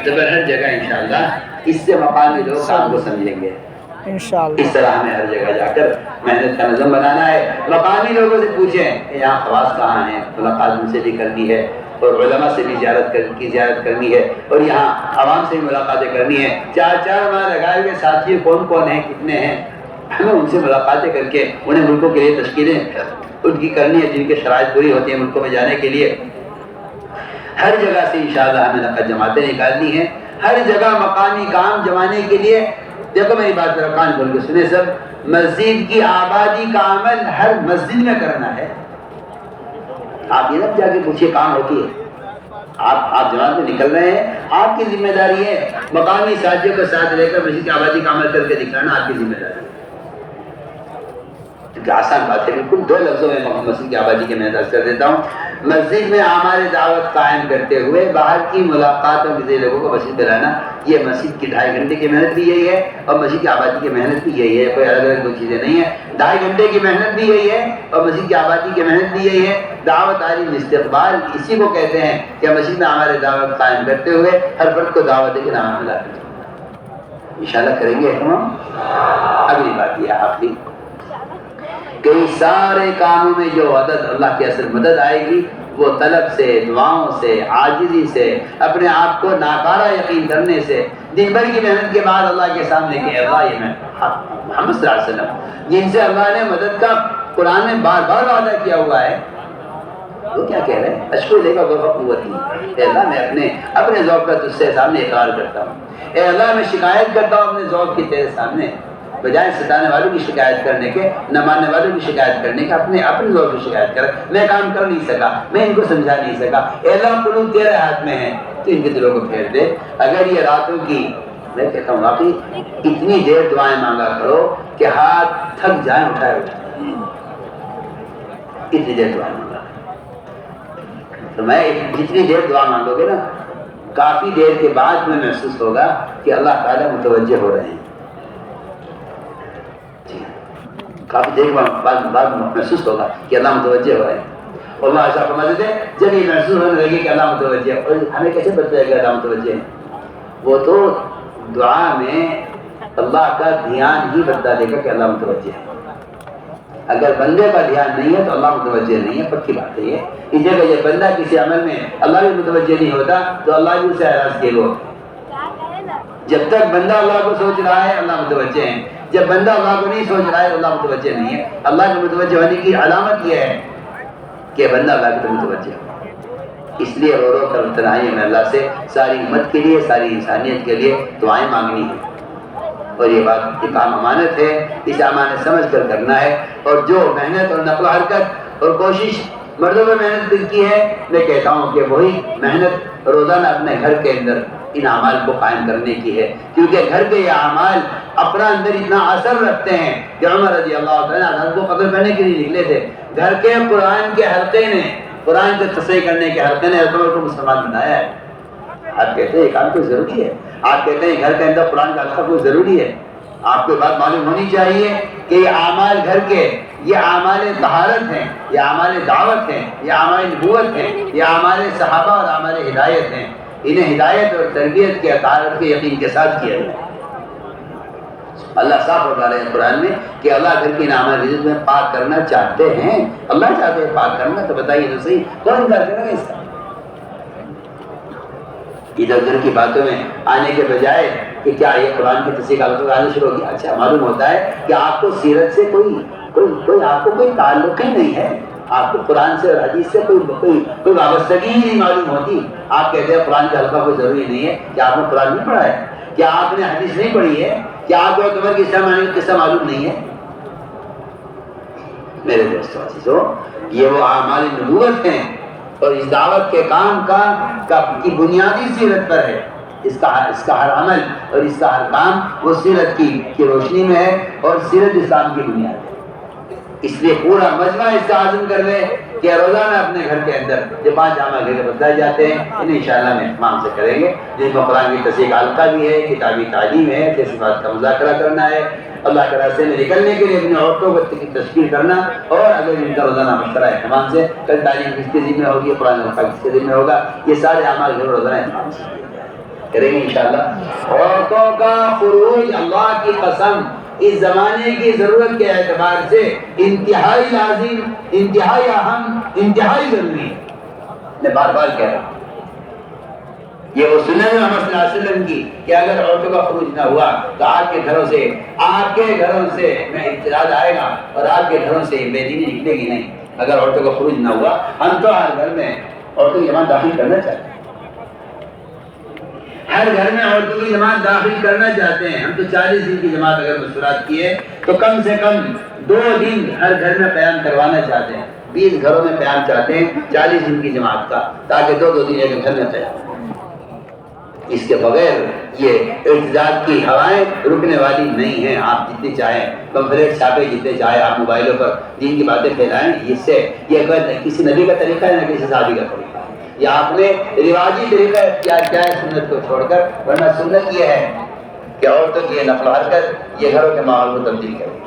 تو ہر جگہ انشاءاللہ اس سے مقامی لوگ کام کو سمجھیں گے انشاءاللہ۔ اس طرح ہمیں ہر جگہ جا کر محنت کا نظم بنانا ہے. مقامی لوگوں سے پوچھیں کہ یہاں خواص کہاں ہیں، ملاقات ان سے بھی کرنی ہے، اور علماء سے بھی زیارت کرنی ہے، اور یہاں عوام سے بھی ملاقاتیں کرنی ہے. چار وہاں لگائے ہوئے ساتھی کون کون ہیں، کتنے ہیں، ہمیں ان سے ملاقاتیں کر کے انہیں ملکوں کے لیے تشکیلیں ان کی کرنی ہے جن کے شرائط پوری ہوتی ہیں ملکوں میں جانے کے لیے. ہر جگہ سے انشاءاللہ ہمیں نقد جماعتیں نکالنی ہیں، ہر جگہ مقامی کام جمانے کے لیے. دیکھو میری بات ذرا کان کھول کے سنیں سب، مسجد کی آبادی کا عمل ہر مسجد میں کرنا ہے. آپ یہ نہ جا کے پوچھیے کام ہوتی ہے، آپ جماعت میں نکل رہے ہیں، آپ کی ذمہ داری ہے مقامی ساتھیوں کو ساتھ لے کر مسجد کی آبادی کا عمل کر کے دکھانا آپ کی ذمہ داری ہے. کیونکہ آسان بات ہے، بالکل 2 لفظوں میں مسجد کی آبادی کے میں عرض کر دیتا ہوں. مسجد میں اعمال دعوت قائم کرتے ہوئے باہر کی ملاقاتوں کے ذریعے لوگوں کو مسجد میں لانا، یہ مسجد کی 2.5 گھنٹے کی محنت بھی یہی ہے، اور مسجد کی آبادی کی محنت بھی یہی ہے. کوئی الگ کوئی چیزیں نہیں ہیں. 2.5 گھنٹے کی محنت بھی یہی ہے اور مسجد کی آبادی کی محنت بھی یہی ہے. دعوت عالم استقبال اسی کو کہتے ہیں کہ مسجد میں اعمال دعوت قائم کرتے ہوئے ہر فرد کو دعوت کے نام ملا کر انشاءاللہ کریں گے ہم. اگلی بات یہ آخری کہ سارے کاموں میں جو اللہ کی اصل مدد آئے گی وہ طلب سے، دعاؤں سے، عاجزی سے، اپنے آپ کو ناکارہ یقین کرنے سے، دن بھر کی محنت کے بعد اللہ کے سامنے کہ اللہ یہ میں محمد صلی اللہ علیہ وسلم جن سے اللہ نے مدد کا قرآن میں بار بار وعدہ کیا ہوا ہے، وہ کیا کہہ رہے ہیں؟ اشکو لے گا ذوق قوتی، اے اللہ میں اپنے ذوق کا تجھ سے سامنے اقرار کرتا ہوں. اے اللہ میں شکایت کرتا ہوں اپنے ذوق کی تیرے سامنے، بجائے ستانے والوں کی شکایت کرنے کے، نہ ماننے والوں کی شکایت کرنے کے، اپنے ذوق کی شکایت کر. میں کام کر نہیں سکا، میں ان کو سمجھا نہیں سکا. اے اللہ قلوب تیرے ہاتھ میں ہیں، تو ان کے دلوں کو پھیر دے. اگر یہ راتوں کی، میں کہتا ہوں واقعی اتنی دیر دعائیں مانگا کرو کہ ہاتھ تھک جائیں اٹھائے اتنی دیر دعائیں مانگا. تو میں جتنی دیر دعا مانگو گے نا، کافی دیر کے بعد میں محسوس ہوگا کہ اللہ تعالیٰ متوجہ ہو رہے ہیں. کافی دیر بعد محسوس ہوگا کہ اللہ متوجہ ہو رہے ہیں. اور اللہ ایسا فرماتے تھے جب یہ محسوس ہونے لگے کہ اللہ متوجہ ہے، اور ہمیں کیسے پتہ چلے کہ اللہ متوجہ ہے؟ وہ تو دعا میں اللہ کا دھیان ہی بتا دے گا کہ اللہ متوجہ ہے. اگر بندے کا دھیان نہیں ہے تو اللہ متوجہ نہیں ہے، پکی بات ہے یہ. اس جگہ یہ بندہ کسی عمل میں اللہ بھی متوجہ نہیں ہوتا تو اللہ بھی اسے اعراض کیے وہ. جب تک بندہ اللہ کو سوچ رہا ہے اللہ متوجہ ہے، جب بندہ اللہ کو نہیں سوچ رہا ہے اللہ متوجہ نہیں ہے. اللہ کے متوجہ ہونے کی علامت یہ ہے کہ بندہ اللہ کی متوجہ ہے. اس لیے رو رو کر تنہائی میں اللہ سے ساری امت کے لیے، ساری انسانیت کے لیے دعائیں مانگنی ہے. اور یہ بات یہ کام امانت ہے، اس امانت سمجھ کر کرنا ہے. اور جو محنت اور نقل و حرکت اور کوشش مردوں میں محنت کی ہے، میں کہتا ہوں کہ وہی محنت روزانہ اپنے گھر کے اندر ان اعمال کو قائم کرنے کی ہے. کیونکہ گھر کے یہ اعمال اپنا اندر اتنا اثر رکھتے ہیں کہ عمر رضی اللہ تعالیٰ عنہ کو قتل کرنے کے لیے نکلے تھے. گھر کے قرآن کے حلقے نے، قرآن کے تصحیح کرنے کے حلقے نے عمر کو مسلمان بنایا ہے. آپ کہتے ہیں یہ کام کوئی ضروری ہے؟ آپ کہتے ہیں گھر کے اندر قرآن کا حلقہ کوئی ضروری ہے؟ آپ کو بات معلوم ہونی چاہیے کہ یہ اعمال گھر کے، یہ اعمال طہارت ہیں، یہ اعمال دعوت ہیں، یہ اعمال نبوت ہیں، یہ اعمال صحابہ اور اعمال ہدایت ہیں. انہیں ہدایت اور تربیت کے طہارت کے یقین کے ساتھ کیا جائے. اللہ صاف بتا رہے ہیں قرآن میں کہ اللہ گھر کی اعمال رزق میں پاک کرنا چاہتے ہیں. اللہ چاہتے ہیں پاک کرنا، تو بتائیے تو صحیح کون انکار کرے گا اس کا؟ ادھر ادھر کی باتوں میں آنے کے بجائے کہ کیا یہ قرآن کی تصحیح کا الفاظ آنے شروع ہو گیا. اچھا معلوم ہوتا ہے کہ آپ کو سیرت سے کوئی آپ کو کوئی تعلق ہی نہیں ہے. آپ کو قرآن سے اور حدیث سے کوئی وابستگی ہی نہیں معلوم ہوتی. آپ کہتے ہیں قرآن کا حلقہ کوئی ضروری نہیں ہے. کیا آپ نے قرآن نہیں پڑھا ہے؟ کیا آپ نے حدیث نہیں پڑھی ہے؟ کیا آپ کو عمر کی قصہ معلوم نہیں ہے؟ میرے دوستو عزیزو، یہ وہ اعمال نبوت ہیں اور اس دعوت کے کام کی بنیادی سیرت پر ہے. اس کا ہر عمل اور اس کا ہر کام وہ سیرت کی روشنی میں ہے اور سیرت اسلام کی بنیاد ہے. اس لیے پورا مجمع اس کا عزم کر لے کہ روزانہ اپنے گھر کے اندر جو 5 جامع گھر بتائے جاتے ہیں انہیں انشاءاللہ ہم اہتمام سے کریں گے، جن میں قرآن کی تصحیح کا حلقہ بھی ہے، کتابی تعلیم ہے، کیسی بات کا مذاکرہ کرنا ہے، اللہ کے راستے میں نکلنے کے لیے اپنی عورتوں کو تشکیل کرنا، اور اگر ان کا روزانہ مشورہ اہتمام سے، کل تعلیم کس کے ذمہ ہوگی، قرآن کس کے ذمہ ہوگا، یہ سارے اعمال جو روزانہ اہتمام سے کریں گے انشاءاللہ۔ عورتوں کا خروج اللہ کی قسم اس زمانے کی ضرورت کے اعتبار سے انتہائی لازم، انتہائی اہم، انتہائی ضروری ہے۔ میں بار بار کہہ رہا ہوں، یہ وہ سنت ہے محمد صلی اللہ علیہ وسلم کی کہ اگر عورتوں کا خروج نہ ہوا تو آپ کے گھروں سے میں اعتراض آئے گا، اور آپ کے گھروں سے بے دینی نکلے گی نہیں۔ اگر عورتوں کا خروج نہ ہوا، ہم تو ہر گھر میں عورتوں کی جماعت داخل کرنا چاہتے ہیں، ہر گھر میں عورتوں کی جماعت داخل کرنا چاہتے ہیں۔ ہم تو 40 دن کی جماعت اگر مشورات کیے تو کم سے کم 2 دن ہر گھر میں قیام کروانا چاہتے ہیں۔ 20 گھروں میں قیام چاہتے ہیں 40 دن کی جماعت کا، تاکہ 2 دن ایک گھر میں قیام۔ اس کے بغیر یہ احتجاج کی ہوائیں رکنے والی نہیں ہیں۔ آپ جتنے چاہیں پمفلیٹ چھاپے، جتنے چاہیں آپ موبائلوں پر دین کی باتیں پھیلائیں، اس سے یہ کسی نبی کا طریقہ ہے نہ کسی صحابی کا طریقہ ہے۔ یہ آپ نے رواجی طریقہ اختیار کیا ہے سنت کو چھوڑ کر، ورنہ سنت یہ ہے کہ عورتوں کی نقل و حرکت یہ گھروں کے ماحول کو تبدیل کرے۔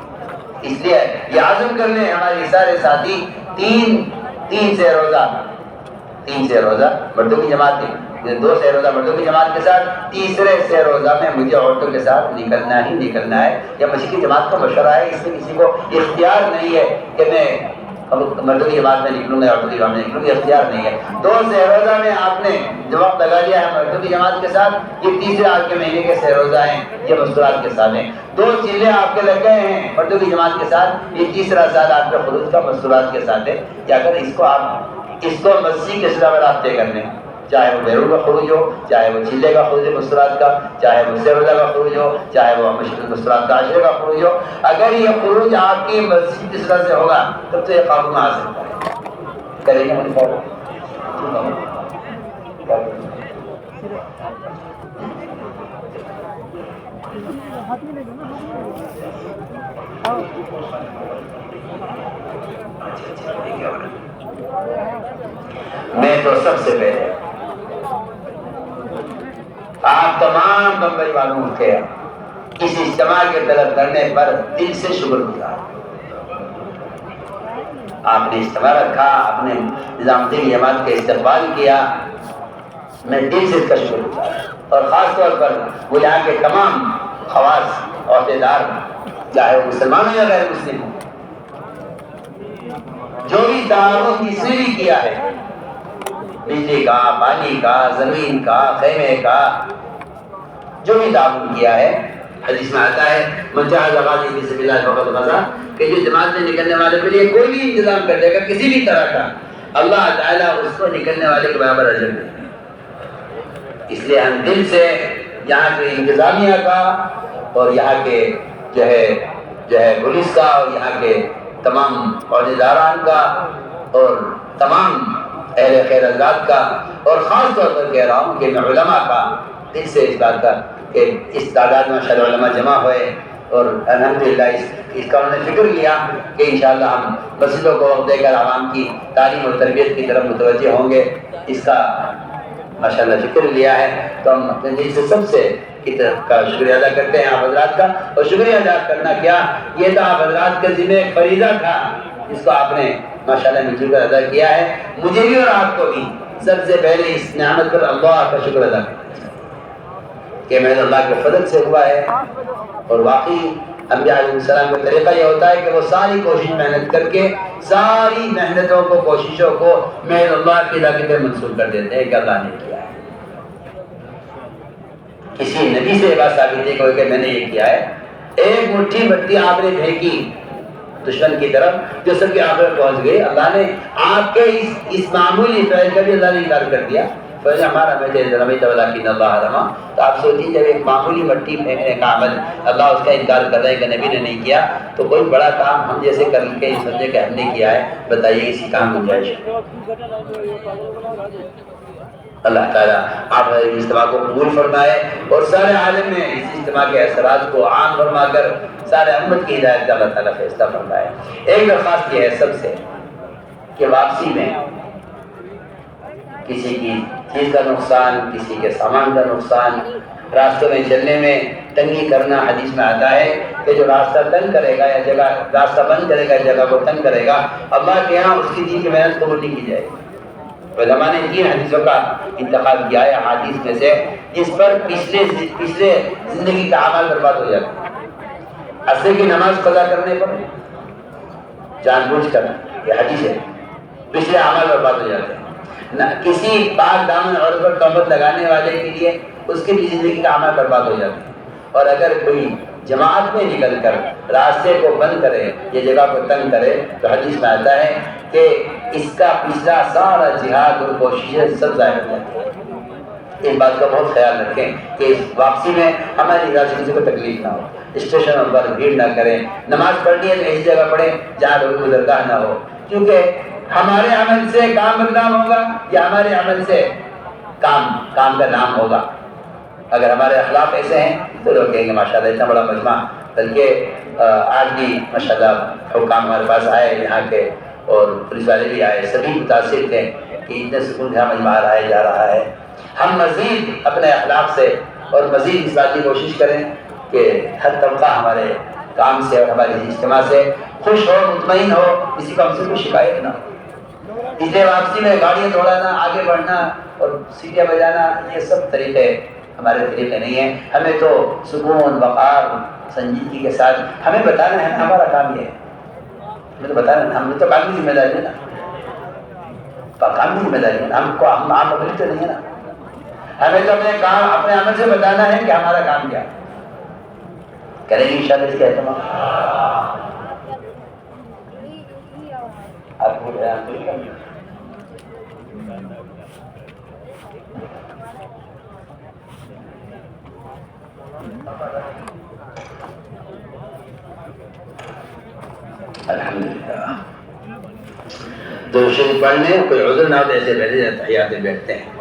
اس لیے یہ عزم کر لیں ہمارے سارے ساتھی، تین سے روزہ مردوں کی جماعت ہے، 2 سے روزہ مردوں کی جماعت کے ساتھ، تیسرے سے روزہ میں مجھے عورتوں کے ساتھ نکلنا ہے۔ یا مسجد کی جماعت کا مشورہ ہے، اس میں کسی کو اختیار نہیں ہے کہ میں مردوں کی جماعت میں نکلوں گا، عورتوں کی جماعت میں نکلوں گا، اختیار نہیں ہے۔ 2 سے روزہ میں آپ نے جو وقت لگا لیا ہے مردوں کی جماعت کے ساتھ، یہ تیسرے آج کے مہینے کے سے روزہ ہیں، یہ مستورات کے ساتھ ہیں۔ 2 چلے آپ کے لگ گئے ہیں مردوں کی جماعت کے ساتھ، یہ تیسرا سال آپ کے خروج کا مستورات کے ساتھ ہے۔ کہ اگر اس کو مسیح کے سلسلہ میں رابطے کرنے، چاہے وہ بیرون کا خروج ہو، چاہے وہ چلے کا خروج مستورات کا، چاہے وہ سروزہ کا خروج ہو، چاہے وہ مستورات کا عشرے کا خروج ہو، اگر یہ خروج آپ کی مسجد کی طرح سے ہوگا تب تو یہ قابو میں آ سکتا ہے۔ کریں گے ہم فالو؟ میں تو سب سے پہلے آپ تمام بمبئی والوں کے اس اجتماع کے طلب کرنے پر دل سے شکر گزار۔ آپ نے اجتماع رکھا، آپ نے نظام الدین جماعت کا استقبال کیا، میں دل سے اس کا شکر گزار۔ اور خاص طور پر وہ یہاں کے تمام خواص عہدیدار، چاہے وہ مسلمان ہو یا غیر مسلم ہو، جو بھی تعاون کسی بھی کیا ہے، بجلی کا، پانی کا، زمین کا، خیمے کا، جو بھی تعاون کیا ہے۔ حدیث میں آتا ہے من جاہد غازی فی سبیل اللہ فقد غزا، کہ جو جماعت میں نکلنے والے کے لیے کوئی بھی انتظام کر دے گا کسی بھی طرح کا، اللہ تعالیٰ اس کو نکلنے والے کے برابر اجر دے گا۔ اس لیے ہم دل سے یہاں کے انتظامیہ کا اور یہاں کے جو ہے پولیس کا اور یہاں کے تمام عہدیداران کا اور تمام اہل خیر حضرات کا، اور خاص طور پر کہہ رہا ہوں کہ میں علماء کا دل سے اس بات کا کہ اس تعداد میں شاید علماء جمع ہوئے، اور الحمدللہ اس کا انہوں نے فکر لیا کہ انشاءاللہ ہم مسجدوں کو وقت دے کر عوام کی تعلیم اور تربیت کی طرف متوجہ ہوں گے، اس کا ماشاءاللہ فکر لیا ہے۔ تو ہم اپنے دل سے سب سے کی طرف کا شکریہ ادا کرتے ہیں آپ حضرات کا، اور شکریہ ادا کرنا کیا، یہ تو آپ حضرات کے ذمہ ایک فریضہ تھا، اس کو آپ نے ماشاءاللہ مل جل کر ادا کیا ہے۔ مجھے بھی اور آپ کو بھی سب سے پہلے اس نعمت پر اللہ کا شکر ادا کرنا کہ محض اللہ کے فضل سے ہوا ہے۔ اور واقعی انبیاء علیہ السلام کا طریقہ یہ ہوتا ہے کہ وہ ساری کوشش محنت کر کے ساری محنتوں کو، کوششوں کو محض اللہ کی علاقے پہ منسوخ کر دیتے ہیں کہ اللہ نے کیا ہے۔ کسی نبی سے بات ثابت نہیں ہوئی کہ میں نے یہ کیا ہے۔ ایک مٹھی مٹی آپ نے پھینکی دشمن کی طرف جو سب کے آخر پہنچ گئی، اللہ نے آپ کے اس معمولی فعل کا بھی اللہ نے انکار کر دیا۔ فضل ہمارا میں رمیت ولکن اللہ رما، تو آپ سوچیے جب ایک معمولی مٹی پھینکنے کا عمل اللہ اس کا انکار کر رہا ہے کہ نبی نے نہیں کیا، تو کوئی بڑا کام ہم جیسے کر کے سمجھے کہ ہم نے کیا ہے، بتائیے اسی کام گنجائش۔ اللہ تعالیٰ آپ اس اجتماع کو قبول فرمائے اور سارے عالم میں اس اجتماع کے اثرات کو عام فرما کر سارے امت کی ہدایت کا اللہ تعالیٰ فیصلہ فرمائے۔ ایک درخواست یہ ہے سب سے کہ واپسی میں کسی کی چیز کا نقصان، کسی کے سامان کا نقصان، راستوں میں چلنے میں تنگی کرنا، حدیث میں آتا ہے کہ کہ جو راستہ تنگ کرے گا یا جگہ راستہ بند کرے گا، جگہ کو تنگ کرے گا، اللہ کے یہاں اس کی دین کی محنت قبول نہیں کی جائے گی۔ علماء نے 3 حدیثوں کا انتخاب کیا ہے حدیث میں سے، جس پر پچھلے زندگی کا عمل برباد ہو جاتا ہے۔ عصر کی نماز قضا کرنے پر جان بوجھ کر، یہ حدیث ہے، پچھلے عمل برباد ہو جاتے ہیں۔ نہ کسی پاک دامن عورت پر تہمت لگانے والے کے لیے اس کی بھی زندگی کا عمل برباد ہو جاتا ہے۔ اور اگر کوئی جماعت میں نکل کر راستے کو بند کرے یہ جگہ کو تنگ کرے تو حدیث میں آتا ہے کہ اس کا پچھلا سارا جہاد اور کوششیں سب ضائع ہو جاتی ہیں۔ اس بات کا بہت خیال رکھیں کہ اس واپسی میں ہماری رضا سے کسی کو تکلیف نہ ہو، اسٹیشنوں پر بھیڑ نہ کریں، نماز پڑھنی ہے تو ایسی جگہ پڑھیں جہاں لوگوں کی درگاہ نہ ہو، کیونکہ ہمارے عمل سے کام بدنام ہوگا یا ہمارے عمل سے کام کا نام ہوگا۔ اگر ہمارے اخلاق ایسے ہیں تو لوگ کہیں گے ماشاءاللہ اتنا بڑا مجمع، بلکہ آج بھی ماشاءاللہ حکام ہمارے پاس آئے یہاں کے اور پولیس والے بھی آئے، سبھی متاثر تھے کہ اتنے سکون کا مجمع آ رہا ہے جا رہا ہے۔ ہم مزید اپنے اخلاق سے اور مزید اس بات کی کوشش کریں کہ ہر طبقہ ہمارے کام سے اور ہمارے اجتماع سے خوش ہو، مطمئن ہو، کسی کو ہم سے کوئی شکایت نہ ہو۔ اس لیے واپسی میں گاڑیاں دوڑانا، آگے بڑھنا اور سیٹیاں بجانا، یہ سب طریقے ہمارے طریقے نہیں ہیں۔ ہمیں تو سکون، وقار، سنجیدگی کے ساتھ ہمیں بتانا ہے نا، ہمارا کام یہ ہے، ہمیں تو بتانا ہے، ہم نے تو کام کی ذمہ داری ہے نا، کام کی ذمہ داری ہے، ہم عام پبلک تو نہیں ہے نا، ہمیں تو اپنے کام اپنے عمل سے بتانا ہے کہ ہمارا کام کیا کریں گے انشاءاللہ اس کے اہتمام۔ آپ کو الحمدللہ درود شریف پڑھنے کوئی عذر نہ ہو تو ایسے بیٹھے تحیات میں بیٹھتے ہیں۔